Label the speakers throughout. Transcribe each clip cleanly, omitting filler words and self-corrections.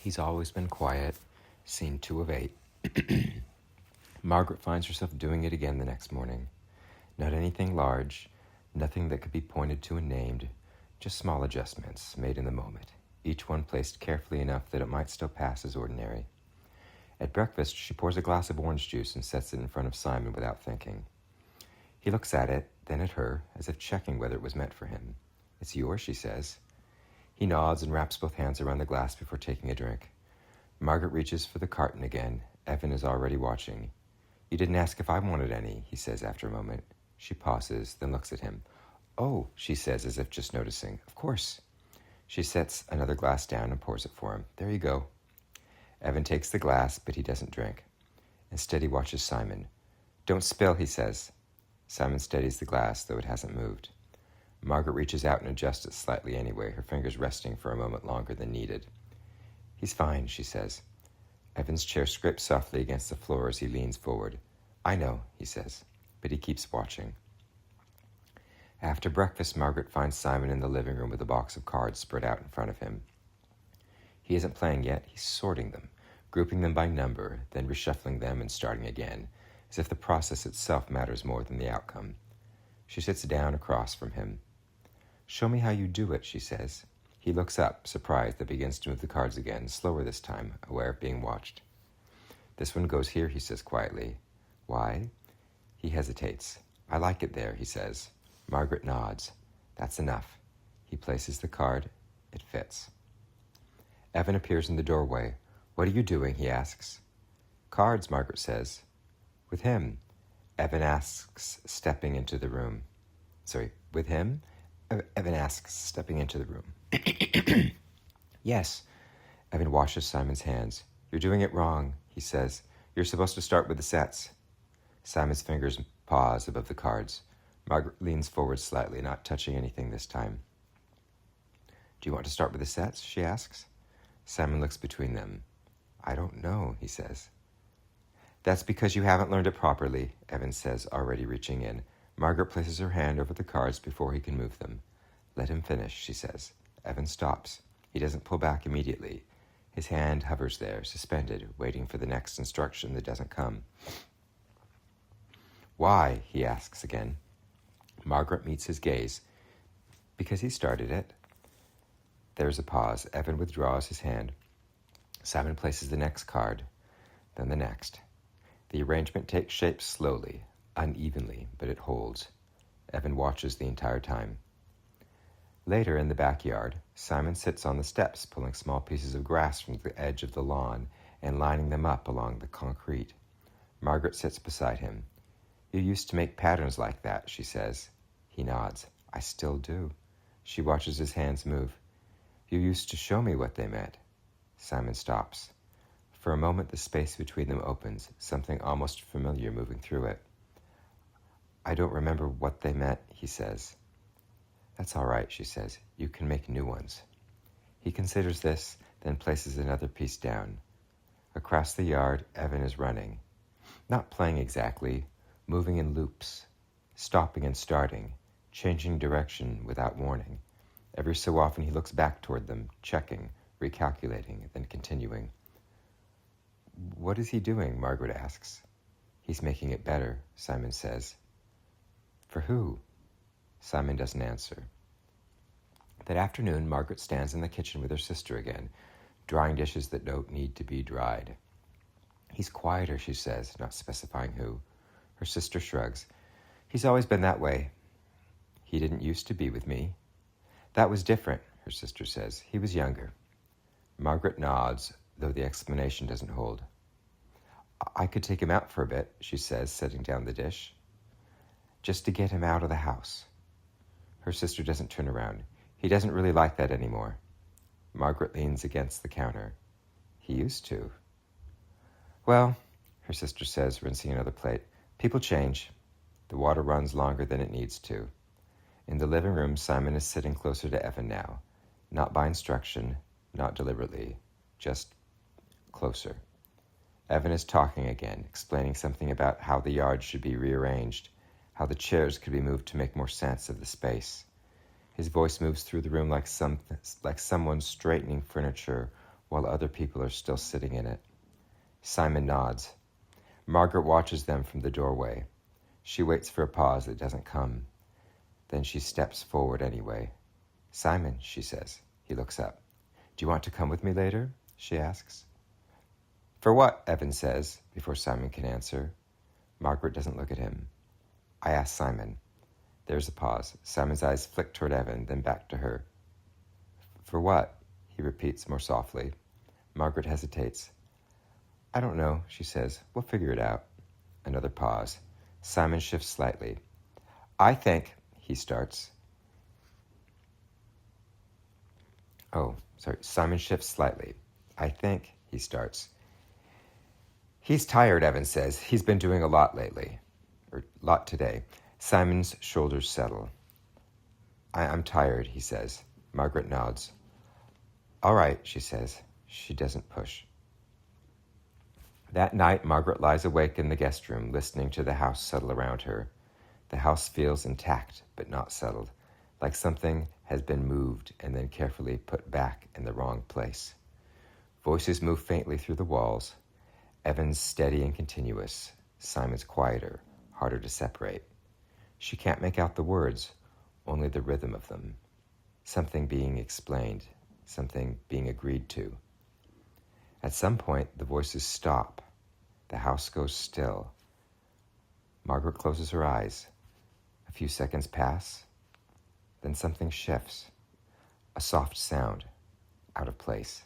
Speaker 1: He's always been quiet. Scene 2 of 8. Margaret finds herself doing it again the next morning. Not anything large, nothing that could be pointed to and named, just small adjustments made in the moment, each one placed carefully enough that it might still pass as ordinary. At breakfast, she pours a glass of orange juice and sets it in front of Simon without thinking. He looks at it, then at her, as if checking whether it was meant for him. "It's yours," she says. He nods and wraps both hands around the glass before taking a drink. Margaret reaches for the carton again. Evan is already watching. "You didn't ask if I wanted any," he says after a moment. She pauses, then looks at him. "Oh," she says, as if just noticing. "Of course." She sets another glass down and pours it for him. "There you go." Evan takes the glass, but he doesn't drink. Instead, he watches Simon. "Don't spill," he says. Simon steadies the glass, though it hasn't moved. Margaret reaches out and adjusts it slightly anyway, her fingers resting for a moment longer than needed. "He's fine," she says. Evan's chair scrapes softly against the floor as he leans forward. "I know," he says, but he keeps watching. After breakfast, Margaret finds Simon in the living room with a box of cards spread out in front of him. He isn't playing yet, he's sorting them, grouping them by number, then reshuffling them and starting again, as if the process itself matters more than the outcome. She sits down across from him. "Show me how you do it," she says. He looks up, surprised, but begins to move the cards again, slower this time, aware of being watched. "This one goes here," he says quietly. "Why?" He hesitates. "I like it there," he says. Margaret nods. "That's enough." He places the card. It fits. Evan appears in the doorway. "What are you doing?" he asks. "Cards," Margaret says. "With him?" Evan asks, stepping into the room. With him? Evan asks, stepping into the room. "Yes." Evan washes Simon's hands. "You're doing it wrong," he says. "You're supposed to start with the sets." Simon's fingers pause above the cards. Margaret leans forward slightly, not touching anything this time. "Do you want to start with the sets?" she asks. Simon looks between them. "I don't know," he says. "That's because you haven't learned it properly," Evan says, already reaching in. Margaret places her hand over the cards before he can move them. "Let him finish," she says. Evan stops. He doesn't pull back immediately. His hand hovers there, suspended, waiting for the next instruction that doesn't come. "Why?" he asks again. Margaret meets his gaze. "Because he started it." There's a pause. Evan withdraws his hand. Simon places the next card, then the next. The arrangement takes shape slowly, unevenly, but it holds. Evan watches the entire time. Later, in the backyard, Simon sits on the steps, pulling small pieces of grass from the edge of the lawn and lining them up along the concrete. Margaret sits beside him. "You used to make patterns like that," she says. He nods. "I still do." She watches his hands move. "You used to show me what they meant." Simon stops. For a moment, the space between them opens, something almost familiar moving through it. "I don't remember what they meant," he says. "That's all right," she says. "You can make new ones." He considers this, then places another piece down. Across the yard, Evan is running. Not playing exactly, moving in loops, stopping and starting, changing direction without warning. Every so often he looks back toward them, checking, recalculating, then continuing. "What is he doing?" Margaret asks. "He's making it better," Simon says. "For who?" Simon doesn't answer. That afternoon, Margaret stands in the kitchen with her sister again, drying dishes that don't need to be dried. "He's quieter," she says, not specifying who. Her sister shrugs. "He's always been that way." "He didn't used to be with me." "That was different," her sister says. "He was younger." Margaret nods, though the explanation doesn't hold. "I could take him out for a bit," she says, setting down the dish. "Just to get him out of the house." Her sister doesn't turn around. "He doesn't really like that anymore." Margaret leans against the counter. "He used to." "Well," her sister says, rinsing another plate, "people change." The water runs longer than it needs to. In the living room, Simon is sitting closer to Evan now. Not by instruction, not deliberately, just closer. Evan is talking again, explaining something about how the yard should be rearranged, how the chairs could be moved to make more sense of the space. His voice moves through the room like someone straightening furniture while other people are still sitting in it. Simon nods. Margaret watches them from the doorway. She waits for a pause that doesn't come. Then she steps forward anyway. "Simon," she says. He looks up. "Do you want to come with me later?" she asks. "For what?" Evan says, before Simon can answer. Margaret doesn't look at him. "I asked Simon." There's a pause. Simon's eyes flick toward Evan, then back to her. "For what?" he repeats more softly. Margaret hesitates. "I don't know," she says. "We'll figure it out." Another pause. Simon shifts slightly. "I think," he starts. Simon shifts slightly. "I think," he starts. "He's tired," Evan says. "He's been doing a lot lately. Or lot today." Simon's shoulders settle. I'm tired," he says. Margaret nods. "All right," she says. She doesn't push. That night, Margaret lies awake in the guest room, listening to the house settle around her. The house feels intact, but not settled, like something has been moved and then carefully put back in the wrong place. Voices move faintly through the walls. Evan's steady and continuous. Simon's quieter, harder to separate. She can't make out the words, only the rhythm of them. Something being explained, something being agreed to. At some point, the voices stop. The house goes still. Margaret closes her eyes. A few seconds pass. Then something shifts. A soft sound, out of place.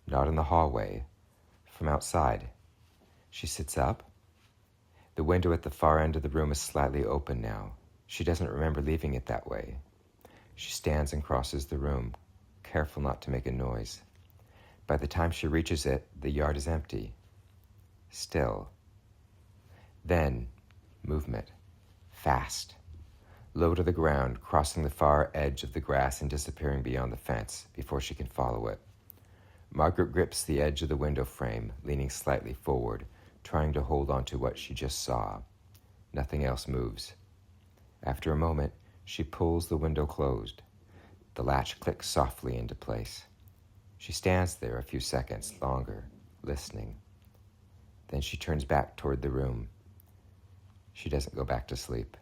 Speaker 1: Not in the hallway, from outside. She sits up. The window at the far end of the room is slightly open now. She doesn't remember leaving it that way. She stands and crosses the room, careful not to make a noise. By the time she reaches it, the yard is empty. Still. Then, movement. Fast. Low to the ground, crossing the far edge of the grass and disappearing beyond the fence before she can follow it. Margaret grips the edge of the window frame, leaning slightly forward, trying to hold on to what she just saw. Nothing else moves. After a moment, she pulls the window closed. The latch clicks softly into place. She stands there a few seconds longer, listening. Then she turns back toward the room. She doesn't go back to sleep.